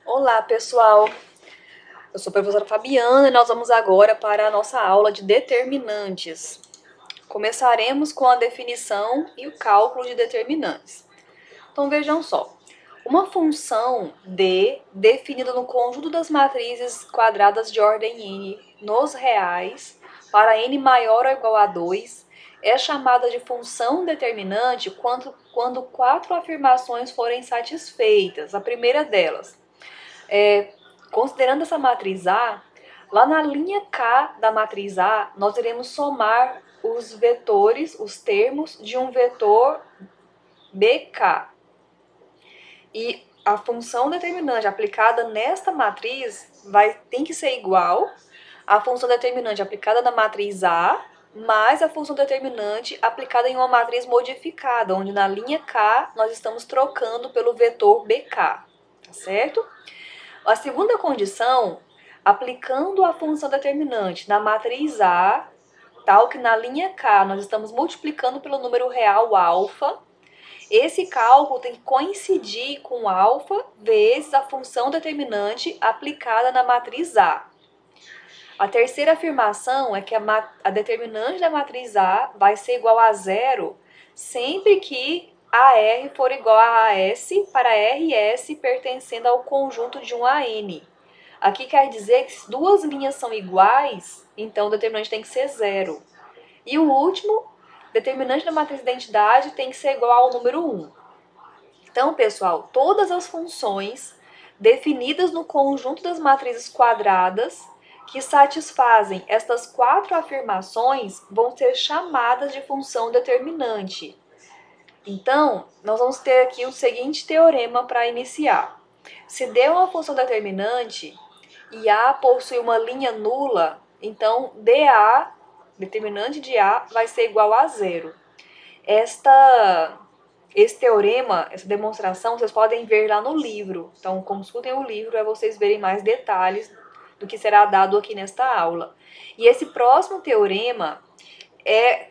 Olá, pessoal. Eu sou a professora Fabiana e nós vamos agora para a nossa aula de determinantes. Começaremos com a definição e o cálculo de determinantes. Então, vejam só. Uma função d definida no conjunto das matrizes quadradas de ordem n nos reais para n maior ou igual a 2 é chamada de função determinante quando quatro afirmações forem satisfeitas. A primeira delas considerando essa matriz A, lá na linha K da matriz A, nós iremos somar os vetores, os termos de um vetor BK. E a função determinante aplicada nesta matriz tem que ser igual à função determinante aplicada na matriz A, mais a função determinante aplicada em uma matriz modificada, onde na linha K nós estamos trocando pelo vetor BK, tá certo? A segunda condição, aplicando a função determinante na matriz A, tal que na linha K nós estamos multiplicando pelo número real alfa, esse cálculo tem que coincidir com alfa vezes a função determinante aplicada na matriz A. A terceira afirmação é que a determinante da matriz A vai ser igual a zero sempre que AR for igual a AS para RS pertencendo ao conjunto de um AN. Aqui quer dizer que se duas linhas são iguais, então o determinante tem que ser zero. E o último, determinante da matriz de identidade tem que ser igual ao número 1. Então, pessoal, todas as funções definidas no conjunto das matrizes quadradas que satisfazem estas quatro afirmações vão ser chamadas de função determinante. Então, nós vamos ter aqui o seguinte teorema para iniciar. Se D é uma função determinante e A possui uma linha nula, então dA, determinante de A, vai ser igual a zero. Esse teorema, essa demonstração, vocês podem ver lá no livro. Então, consultem o livro para vocês verem mais detalhes do que será dado aqui nesta aula. E esse próximo teorema é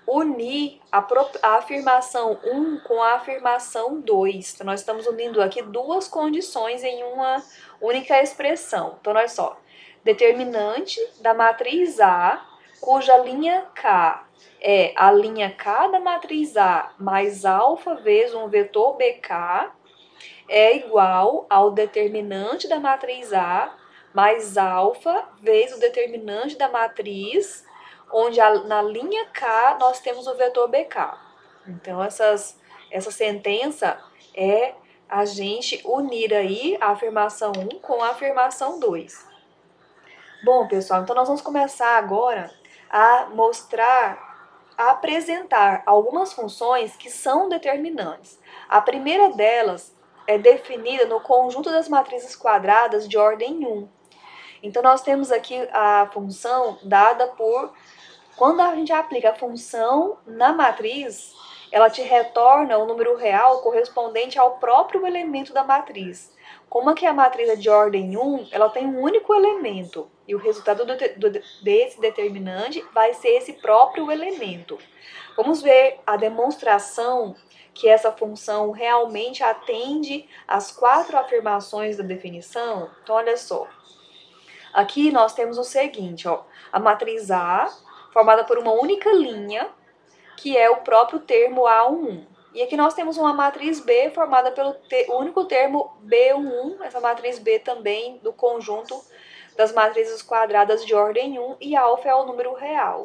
unir a afirmação 1 com a afirmação 2. Então, nós estamos unindo aqui duas condições em uma única expressão. Então, olha só. Determinante da matriz A, cuja linha K é a linha K da matriz A mais alfa vezes um vetor BK, é igual ao determinante da matriz A mais alfa vezes o determinante da matriz onde na linha K nós temos o vetor BK. Então, essa sentença é a gente unir aí a afirmação 1 com a afirmação 2. Bom, pessoal, então nós vamos começar agora a apresentar algumas funções que são determinantes. A primeira delas é definida no conjunto das matrizes quadradas de ordem 1. Então, nós temos aqui a função dada por... Quando a gente aplica a função na matriz, ela te retorna o número real correspondente ao próprio elemento da matriz. Como aqui a matriz é de ordem 1, ela tem um único elemento. E o resultado desse determinante vai ser esse próprio elemento. Vamos ver a demonstração que essa função realmente atende às quatro afirmações da definição. Então, olha só. Aqui nós temos o seguinte, ó. A matriz A, formada por uma única linha, que é o próprio termo A11. E aqui nós temos uma matriz B formada pelo único termo B11, essa matriz B também do conjunto das matrizes quadradas de ordem 1, e alfa é o número real.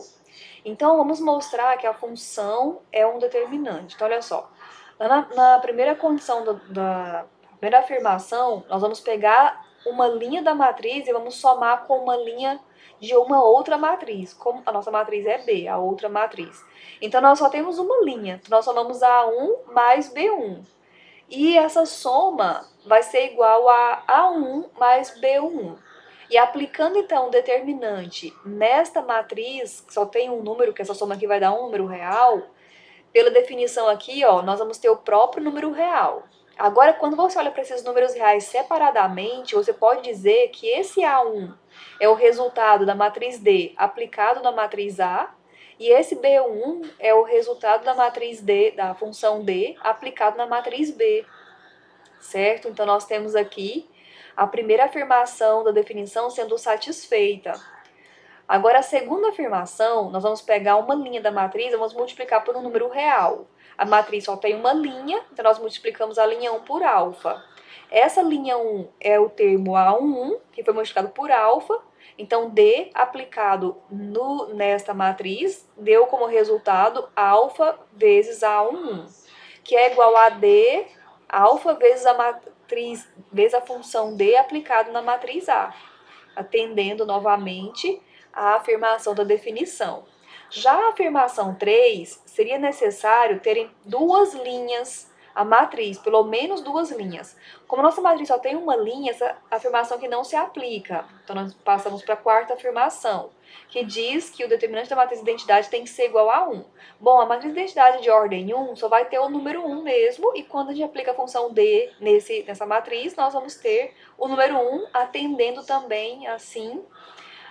Então, vamos mostrar que a função é um determinante. Então, olha só. Na primeira condição da primeira afirmação, nós vamos pegar uma linha da matriz e vamos somar com uma linha de uma outra matriz. Como a nossa matriz é B, a outra matriz. Então, nós só temos uma linha. Então, nós somamos A1 mais B1. E essa soma vai ser igual a A1 mais B1. E aplicando, então, o determinante nesta matriz, que só tem um número, que essa soma aqui vai dar um número real, pela definição aqui, ó, nós vamos ter o próprio número real. Agora, quando você olha para esses números reais separadamente, você pode dizer que esse A1 é o resultado da matriz D aplicado na matriz A, e esse B1 é o resultado da matriz D, da função D, aplicado na matriz B, certo? Então, nós temos aqui A primeira afirmação da definição sendo satisfeita. Agora, a segunda afirmação, nós vamos pegar uma linha da matriz e vamos multiplicar por um número real. A matriz só tem uma linha, então nós multiplicamos a linha 1 por alfa. Essa linha 1 é o termo A11, que foi multiplicado por alfa. Então, D aplicado nesta matriz deu como resultado alfa vezes A11, que é igual a D alfa vezes a matriz, vezes a função D aplicado na matriz A, atendendo novamente a afirmação da definição. Já a afirmação 3, seria necessário terem duas linhas, a matriz, pelo menos duas linhas. Como nossa matriz só tem uma linha, essa afirmação que não se aplica. Então, nós passamos para a quarta afirmação, que diz que o determinante da matriz de identidade tem que ser igual a 1. Bom, a matriz de identidade de ordem 1 só vai ter o número 1 mesmo, e quando a gente aplica a função D nessa matriz, nós vamos ter o número 1, atendendo também, assim,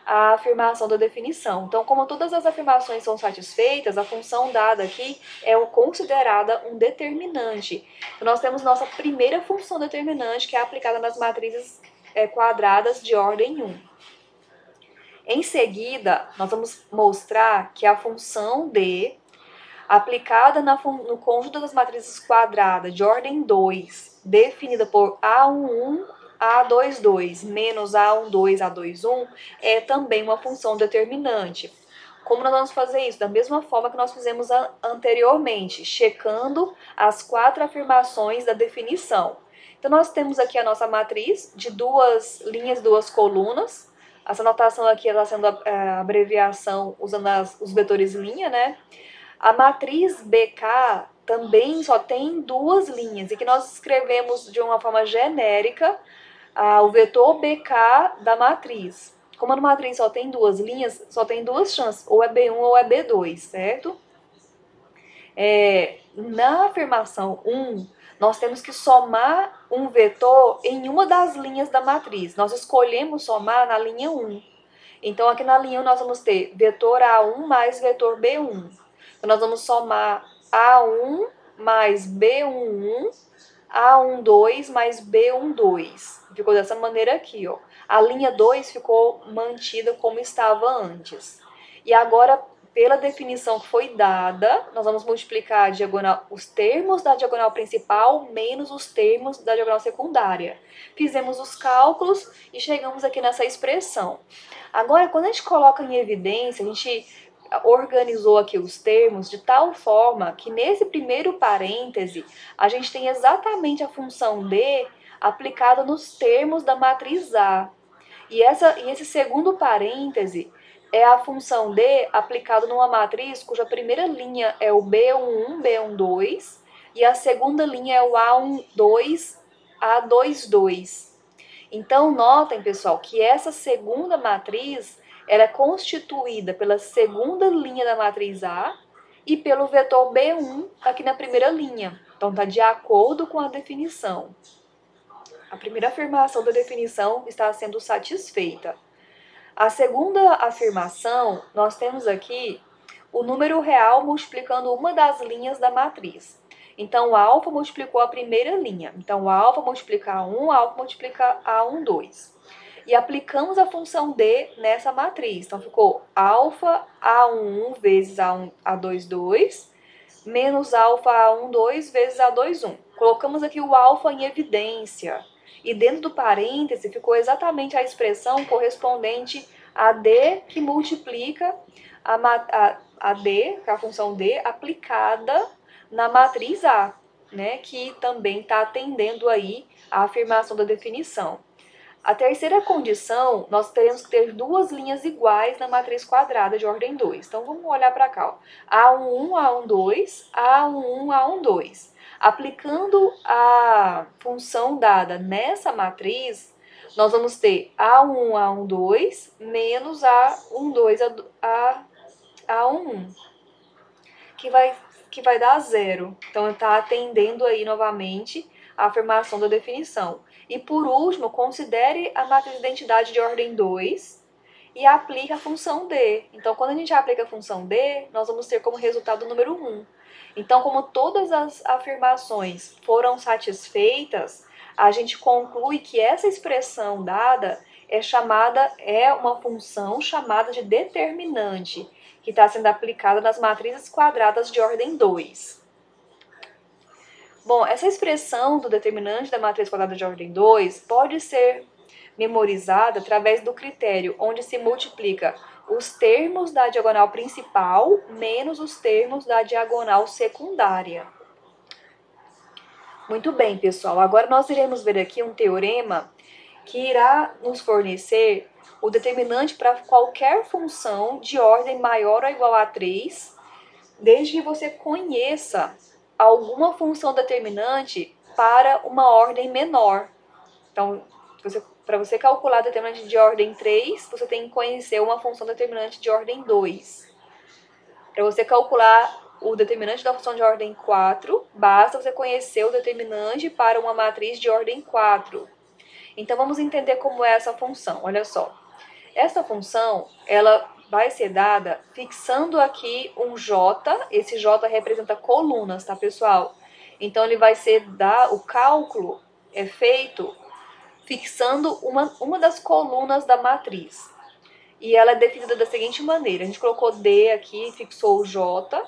a afirmação da definição. Então, como todas as afirmações são satisfeitas, a função dada aqui é considerada um determinante. Então, nós temos nossa primeira função determinante, que é aplicada nas matrizes quadradas de ordem 1. Em seguida, nós vamos mostrar que a função D, aplicada no conjunto das matrizes quadradas de ordem 2, definida por A11, A22 menos A12, A21, é também uma função determinante. Como nós vamos fazer isso? Da mesma forma que nós fizemos anteriormente, checando as quatro afirmações da definição. Então, nós temos aqui a nossa matriz de duas linhas, duas colunas. Essa notação aqui está sendo a abreviação usando os vetores linha, né? A matriz BK também só tem duas linhas, e que nós escrevemos de uma forma genérica o vetor BK da matriz. Como a matriz só tem duas linhas, só tem duas chances, ou é B1 ou é B2, certo? Na afirmação 1, nós temos que somar um vetor em uma das linhas da matriz. Nós escolhemos somar na linha 1. Então, aqui na linha 1, nós vamos ter vetor A1 mais vetor B1. Então, nós vamos somar A1 mais B11, A12 mais B12. Ficou dessa maneira aqui, ó. A linha 2 ficou mantida como estava antes. E agora, pela definição que foi dada, nós vamos multiplicar os termos da diagonal principal menos os termos da diagonal secundária. Fizemos os cálculos e chegamos aqui nessa expressão. Agora, quando a gente coloca em evidência, a gente organizou aqui os termos de tal forma que nesse primeiro parêntese a gente tem exatamente a função D aplicada nos termos da matriz A. E esse segundo parêntese é a função D aplicada numa matriz cuja primeira linha é o B11, B12 e a segunda linha é o A12, A22. Então, notem, pessoal, que essa segunda matriz ela é constituída pela segunda linha da matriz A e pelo vetor B1 aqui na primeira linha. Então, está de acordo com a definição. A primeira afirmação da definição está sendo satisfeita. A segunda afirmação, nós temos aqui o número real multiplicando uma das linhas da matriz. Então, o alfa multiplicou a primeira linha. Então, o alfa multiplica A1, alfa multiplica A12. E aplicamos a função D nessa matriz. Então, ficou alfa A11 vezes A22 menos alfa A12 vezes A21. Colocamos aqui o alfa em evidência. E dentro do parêntese ficou exatamente a expressão correspondente a D que multiplica a D, a função D, aplicada na matriz A, né, que também está atendendo aí a afirmação da definição. A terceira condição, nós teremos que ter duas linhas iguais na matriz quadrada de ordem 2. Então, vamos olhar para cá. Ó. A11, A12, A11, A12. Aplicando a função dada nessa matriz, nós vamos ter A1, A12 menos A12, A11, que vai dar zero. Então, está atendendo aí novamente a afirmação da definição. E por último, considere a matriz de identidade de ordem 2 e aplique a função D. Então, quando a gente aplica a função D, nós vamos ter como resultado o número 1. Então, como todas as afirmações foram satisfeitas, a gente conclui que essa expressão dada é uma função chamada de determinante, que está sendo aplicada nas matrizes quadradas de ordem 2. Bom, essa expressão do determinante da matriz quadrada de ordem 2 pode ser memorizada através do critério onde se multiplica os termos da diagonal principal menos os termos da diagonal secundária. Muito bem, pessoal. Agora nós iremos ver aqui um teorema que irá nos fornecer o determinante para qualquer função de ordem maior ou igual a 3, desde que você conheça alguma função determinante para uma ordem menor. Então, para você calcular determinante de ordem 3, você tem que conhecer uma função determinante de ordem 2. Para você calcular o determinante da função de ordem 4, basta você conhecer o determinante para uma matriz de ordem 4. Então, vamos entender como é essa função. Olha só. Essa função, ela vai ser dada fixando aqui um J. Esse J representa colunas, tá, pessoal? Então, ele vai ser o cálculo é feito fixando uma das colunas da matriz. E ela é definida da seguinte maneira. A gente colocou D aqui, fixou o J.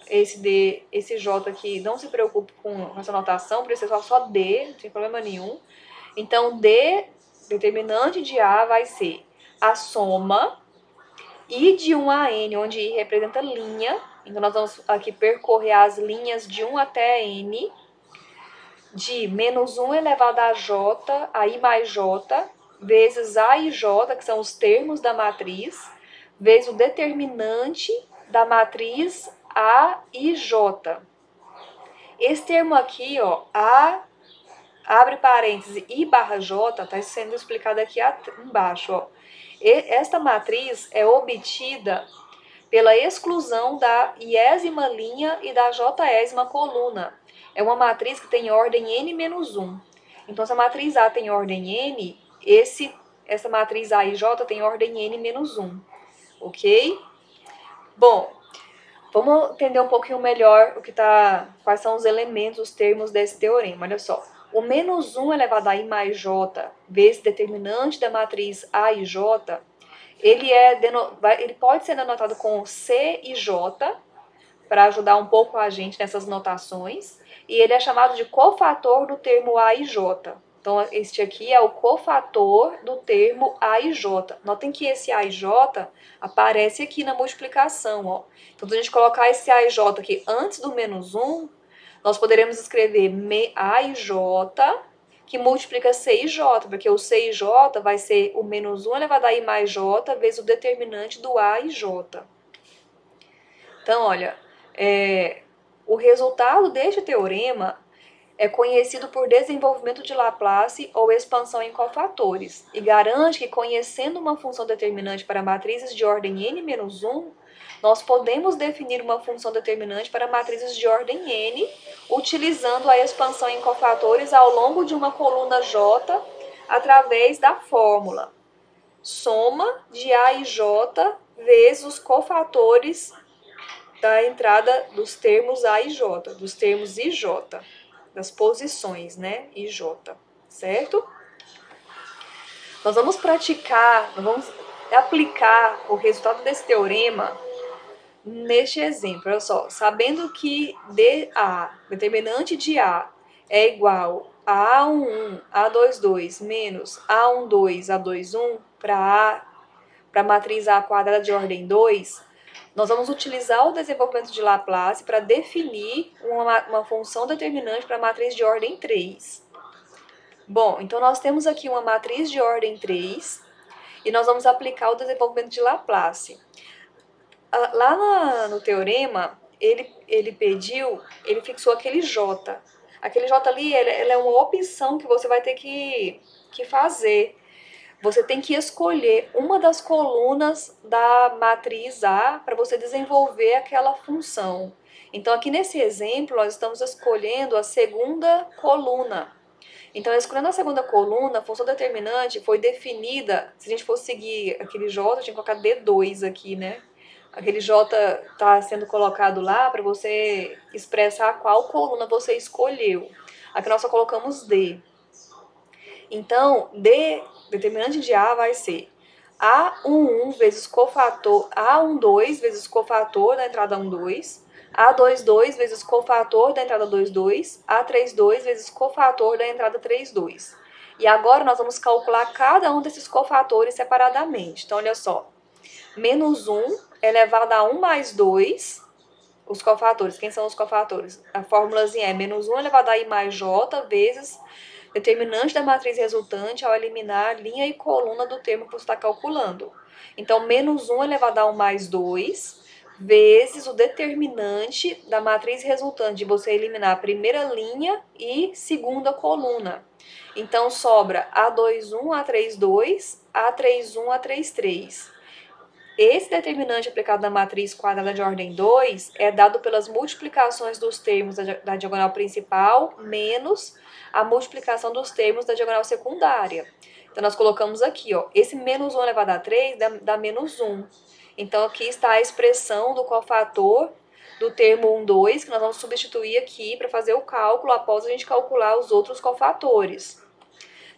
Esse J aqui, não se preocupe com essa notação, precisa ser só D, não tem problema nenhum. Então, D, determinante de A, vai ser a soma I de 1 a N, onde I representa linha. Então, nós vamos aqui percorrer as linhas de 1 até N, de menos 1 elevado a J, a I mais J, vezes A e J, que são os termos da matriz, vezes o determinante da matriz A e J. Esse termo aqui, ó, A, abre parênteses, I barra J, está sendo explicado aqui embaixo, ó. Esta matriz é obtida pela exclusão da iésima linha e da jésima coluna. É uma matriz que tem ordem n-1. Então, se a matriz A tem ordem n, essa matriz A e J tem ordem n-1. Ok? Bom, vamos entender um pouquinho melhor quais são os elementos, os termos desse teorema. Olha só. O menos 1 elevado a I mais J vezes determinante da matriz A e J, ele pode ser denotado com C e J, para ajudar um pouco a gente nessas notações, e ele é chamado de cofator do termo A e J. Então, este aqui é o cofator do termo A e J. Notem que esse A e J aparece aqui na multiplicação, ó. Então, se a gente colocar esse A e J aqui antes do menos 1, nós poderemos escrever A e J, que multiplica C e J, porque o C e J vai ser o menos 1 elevado a I mais J vezes o determinante do A e J. Então, olha, o resultado deste teorema é conhecido por desenvolvimento de Laplace ou expansão em cofatores e garante que, conhecendo uma função determinante para matrizes de ordem n-1, nós podemos definir uma função determinante para matrizes de ordem n, utilizando a expansão em cofatores ao longo de uma coluna J através da fórmula soma de A e J vezes os cofatores da entrada dos termos A e J, dos termos I e J, das posições, né, I e J, certo? Nós vamos aplicar o resultado desse teorema neste exemplo. Olha só, sabendo que determinante de A é igual a A11, A22 menos A12, A21 para a matriz A quadrada de ordem 2, nós vamos utilizar o desenvolvimento de Laplace para definir uma função determinante para a matriz de ordem 3. Bom, então nós temos aqui uma matriz de ordem 3 e nós vamos aplicar o desenvolvimento de Laplace. Lá no teorema, ele fixou aquele J. Aquele J ali, ele é uma opção que você vai ter que fazer. Você tem que escolher uma das colunas da matriz A para você desenvolver aquela função. Então, aqui nesse exemplo, nós estamos escolhendo a segunda coluna. Então, escolhendo a segunda coluna, a função determinante foi definida. Se a gente fosse seguir aquele J, eu tinha que colocar D2 aqui, né? Aquele J está sendo colocado lá para você expressar qual coluna você escolheu. Aqui nós só colocamos D. Então, determinante de A vai ser A11 vezes cofator, A12 vezes cofator da entrada 12, A22 vezes cofator da entrada 22, A32 vezes cofator da entrada 32. E agora nós vamos calcular cada um desses cofatores separadamente. Então, olha só. Menos 1 elevado a 1 mais 2, os cofatores. Quem são os cofatores? A fórmulazinha é menos 1 elevado a I mais J vezes determinante da matriz resultante ao eliminar linha e coluna do termo que você está calculando. Então, menos 1 elevado a 1 mais 2 vezes o determinante da matriz resultante de você eliminar a primeira linha e segunda coluna. Então, sobra A21, A32, A31, A33. Esse determinante aplicado na matriz quadrada de ordem 2 é dado pelas multiplicações dos termos da diagonal principal menos a multiplicação dos termos da diagonal secundária. Então, nós colocamos aqui, ó, esse menos 1 elevado a 3 dá menos 1. Então, aqui está a expressão do cofator do termo 1, 2, que nós vamos substituir aqui para fazer o cálculo após a gente calcular os outros cofatores.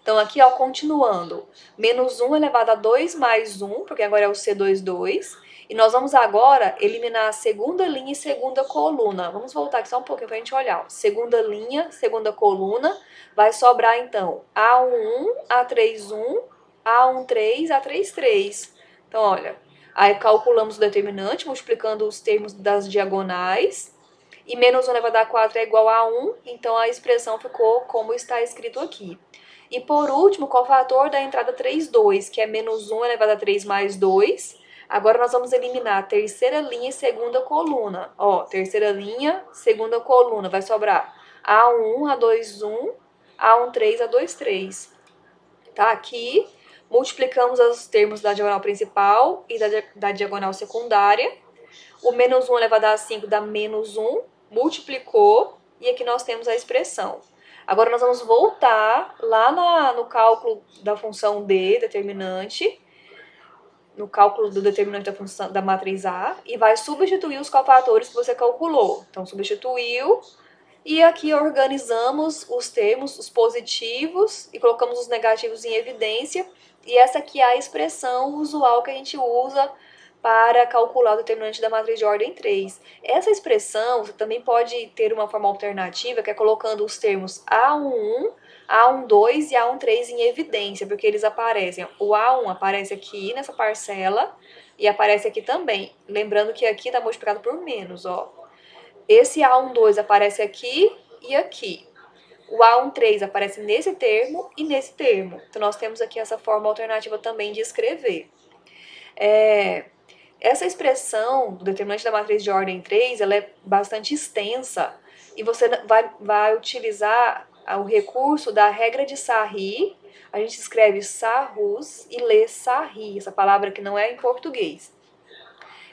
Então, aqui, ó, continuando, menos 1 elevado a 2 mais 1, porque agora é o C22, e nós vamos agora eliminar a segunda linha e segunda coluna. Vamos voltar aqui só um pouquinho para a gente olhar. Segunda linha, segunda coluna, vai sobrar, então, A11, A31, A13, A33. Então, olha, aí calculamos o determinante, multiplicando os termos das diagonais, e menos 1 elevado a 4 é igual a 1, então a expressão ficou como está escrito aqui. E por último, o cofator da entrada 3, 2, que é menos 1 elevado a 3 mais 2. Agora nós vamos eliminar a terceira linha e segunda coluna. Ó, terceira linha, segunda coluna, vai sobrar A1, A21, A13, A23. Tá? Aqui, multiplicamos os termos da diagonal principal e da diagonal secundária. O menos 1 elevado a 5 dá menos 1, multiplicou, e aqui nós temos a expressão. Agora, nós vamos voltar lá no cálculo da função D, determinante, no cálculo do determinante da função da matriz A, e vai substituir os cofatores que você calculou. Então, substituiu, e aqui organizamos os termos, os positivos, e colocamos os negativos em evidência, e essa aqui é a expressão usual que a gente usa para calcular o determinante da matriz de ordem 3. Essa expressão, você também pode ter uma forma alternativa, que é colocando os termos A11, A12 e A13 em evidência, porque eles aparecem. O A1 aparece aqui nessa parcela e aparece aqui também. Lembrando que aqui está multiplicado por menos, ó. Esse A12 aparece aqui e aqui. O A13 aparece nesse termo e nesse termo. Então, nós temos aqui essa forma alternativa também de escrever. Essa expressão do determinante da matriz de ordem 3, ela é bastante extensa e você vai utilizar o recurso da regra de Sarri. A gente escreve Sarrus e lê Sarri, essa palavra que não é em português.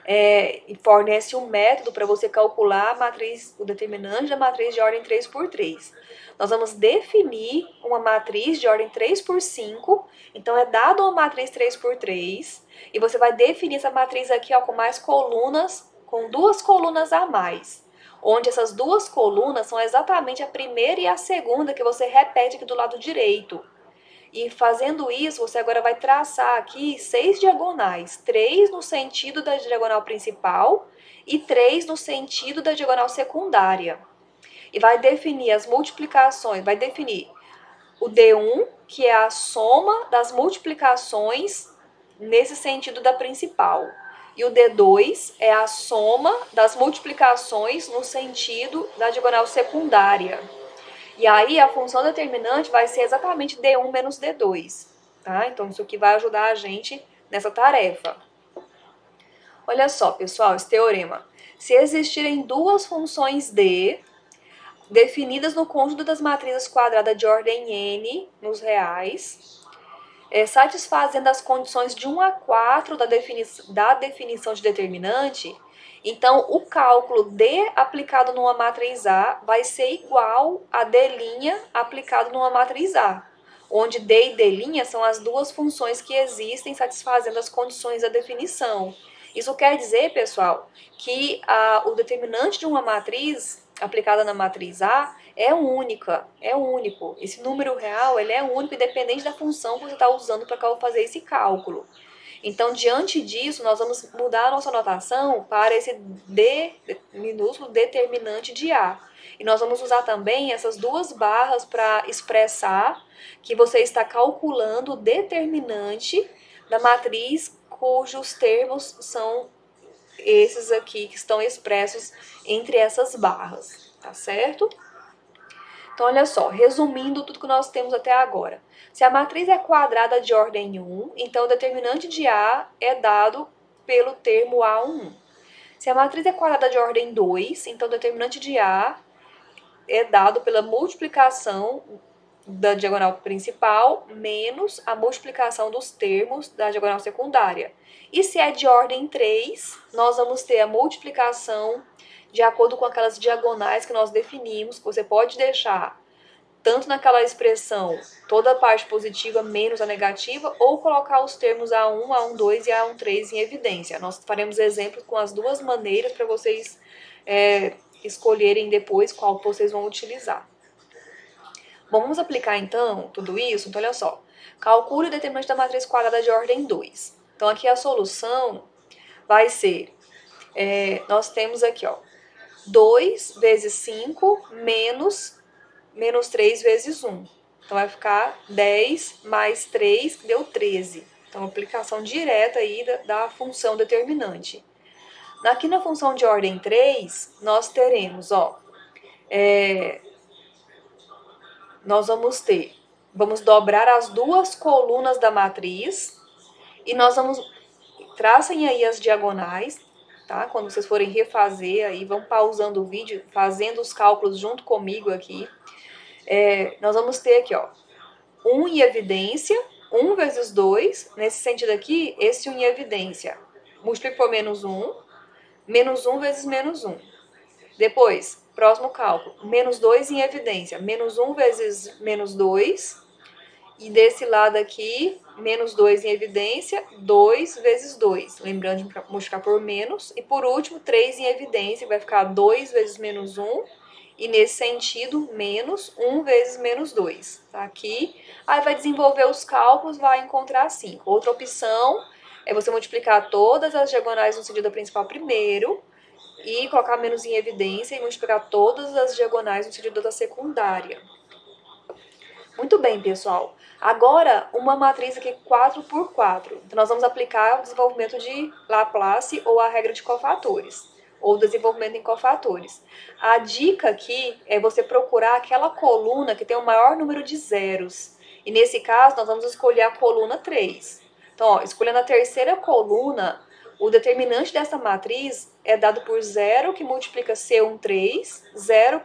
E fornece um método para você calcular a matriz, o determinante da matriz de ordem 3 por 3. Nós vamos definir uma matriz de ordem 3 por 5, então é dado uma matriz 3 por 3, e você vai definir essa matriz aqui, ó, com mais colunas, com 2 colunas a mais, onde essas 2 colunas são exatamente a primeira e a segunda que você repete aqui do lado direito. E fazendo isso, você agora vai traçar aqui 6 diagonais, 3 no sentido da diagonal principal e 3 no sentido da diagonal secundária. E vai definir as multiplicações, vai definir o D1, que é a soma das multiplicações nesse sentido da principal. E o D2 é a soma das multiplicações no sentido da diagonal secundária. E aí, a função determinante vai ser exatamente D1 menos D2, tá? Então, isso aqui vai ajudar a gente nessa tarefa. Olha só, pessoal, esse teorema. Se existirem duas funções D definidas no conjunto das matrizes quadradas de ordem N nos reais, satisfazendo as condições de 1 a 4 da definição de determinante, então, o cálculo D aplicado numa matriz A vai ser igual a D' aplicado numa matriz A, onde D e D' são as duas funções que existem satisfazendo as condições da definição. Isso quer dizer, pessoal, que o determinante de uma matriz aplicada na matriz A é única, é único. Esse número real, ele é único independente da função que você está usando para fazer esse cálculo. Então, diante disso, nós vamos mudar a nossa notação para esse D minúsculo determinante de A. E nós vamos usar também essas duas barras para expressar que você está calculando o determinante da matriz cujos termos são esses aqui que estão expressos entre essas barras, tá certo? Então, olha só, resumindo tudo que nós temos até agora. Se a matriz é quadrada de ordem 1, então o determinante de A é dado pelo termo A1. Se a matriz é quadrada de ordem 2, então o determinante de A é dado pela multiplicação da diagonal principal menos a multiplicação dos termos da diagonal secundária. E se é de ordem 3, nós vamos ter a multiplicação de acordo com aquelas diagonais que nós definimos, que você pode deixar tanto naquela expressão toda a parte positiva menos a negativa, ou colocar os termos A1, A12 e A13 em evidência. Nós faremos exemplos com as duas maneiras para vocês escolherem depois qual vocês vão utilizar. Bom, vamos aplicar então tudo isso? Então, olha só. Calcule o determinante da matriz quadrada de ordem 2. Então, aqui a solução vai ser, nós temos aqui, ó, 2 vezes 5 menos 3 vezes 1. Então, vai ficar 10 mais 3, que deu 13. Então, aplicação direta aí da função determinante. Aqui na função de ordem 3, nós teremos, ó, nós vamos dobrar as duas colunas da matriz e nós tracem aí as diagonais, tá? Quando vocês forem refazer aí, vão pausando o vídeo, fazendo os cálculos junto comigo aqui. Nós vamos ter aqui, ó, 1 em evidência, 1 vezes 2, nesse sentido aqui, esse 1 em evidência. Multiplico por menos 1 vezes menos 1. Depois, próximo cálculo, menos 2 em evidência, menos 1 vezes menos 2, e desse lado aqui, menos 2 em evidência, 2 vezes 2, lembrando de multiplicar por menos, e por último, 3 em evidência, vai ficar 2 vezes menos 1, e nesse sentido, menos 1 vezes menos 2, tá aqui. Aí vai desenvolver os cálculos, vai encontrar 5. Outra opção é você multiplicar todas as diagonais no sentido principal primeiro, e colocar menos em evidência e multiplicar todas as diagonais no sentido da secundária. Muito bem, pessoal. Agora, uma matriz aqui 4 por 4. Então, nós vamos aplicar o desenvolvimento de Laplace ou a regra de cofatores, ou desenvolvimento em cofatores. A dica aqui é você procurar aquela coluna que tem o maior número de zeros. E nesse caso, nós vamos escolher a coluna 3. Então, ó, escolhendo a terceira coluna, o determinante dessa matriz é dado por 0, que multiplica C13, 0,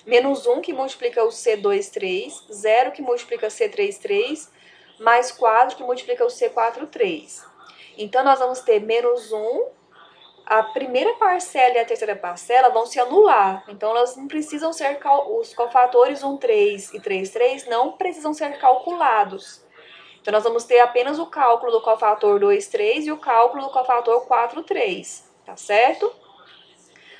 menos 1, que multiplica o C23, 0, que multiplica C33, mais 4, que multiplica o C43. Então, nós vamos ter menos 1, a primeira parcela e a terceira parcela vão se anular. Então, elas não precisam ser, os cofatores 1, 3 e 3, 3 não precisam ser calculados. Então, nós vamos ter apenas o cálculo do cofator 2, 3 e o cálculo do cofator 4, 3, tá certo?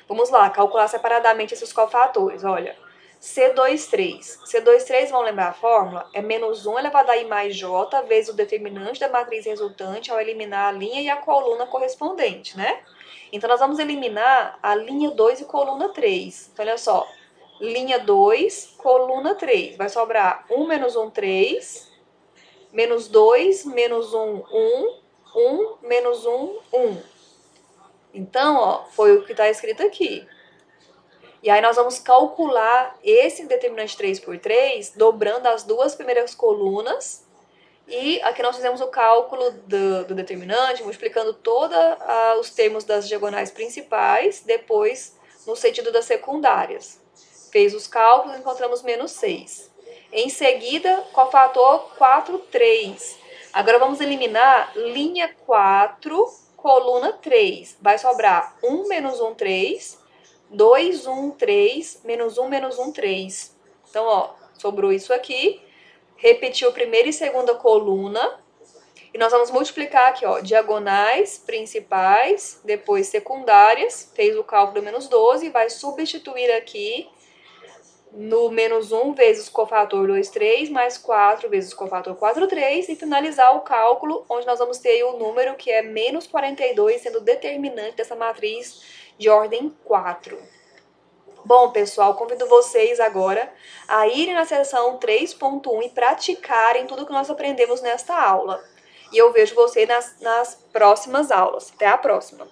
Vamos lá, calcular separadamente esses cofatores, olha. C23. C23, vamos lembrar a fórmula? É menos 1 elevado a I mais J vezes o determinante da matriz resultante ao eliminar a linha e a coluna correspondente, né? Então, nós vamos eliminar a linha 2 e coluna 3. Então, olha só. Linha 2, coluna 3. Vai sobrar 1 menos 1, 3... menos 2, menos 1, 1, 1, menos 1, 1. Então, ó, foi o que está escrito aqui. E aí nós vamos calcular esse determinante 3 por 3, dobrando as duas primeiras colunas. E aqui nós fizemos o cálculo do determinante, multiplicando todos os termos das diagonais principais, depois no sentido das secundárias. Fez os cálculos e encontramos menos 6. Em seguida, cofator 4, 3. Agora vamos eliminar linha 4, coluna 3. Vai sobrar 1 menos 1, 3, 2, 1, 3, menos 1, menos 1, 3. Então, ó, sobrou isso aqui. Repetiu a primeira e segunda coluna. E nós vamos multiplicar aqui, ó, diagonais principais, depois secundárias. Fez o cálculo menos 12, vai substituir aqui no menos 1 vezes o cofator 2, 3, mais 4 vezes o cofator 4, 3, e finalizar o cálculo, onde nós vamos ter aí o número que é menos 42, sendo determinante dessa matriz de ordem 4. Bom, pessoal, convido vocês agora a irem na seção 3.1 e praticarem tudo que nós aprendemos nesta aula. E eu vejo vocês nas próximas aulas. Até a próxima!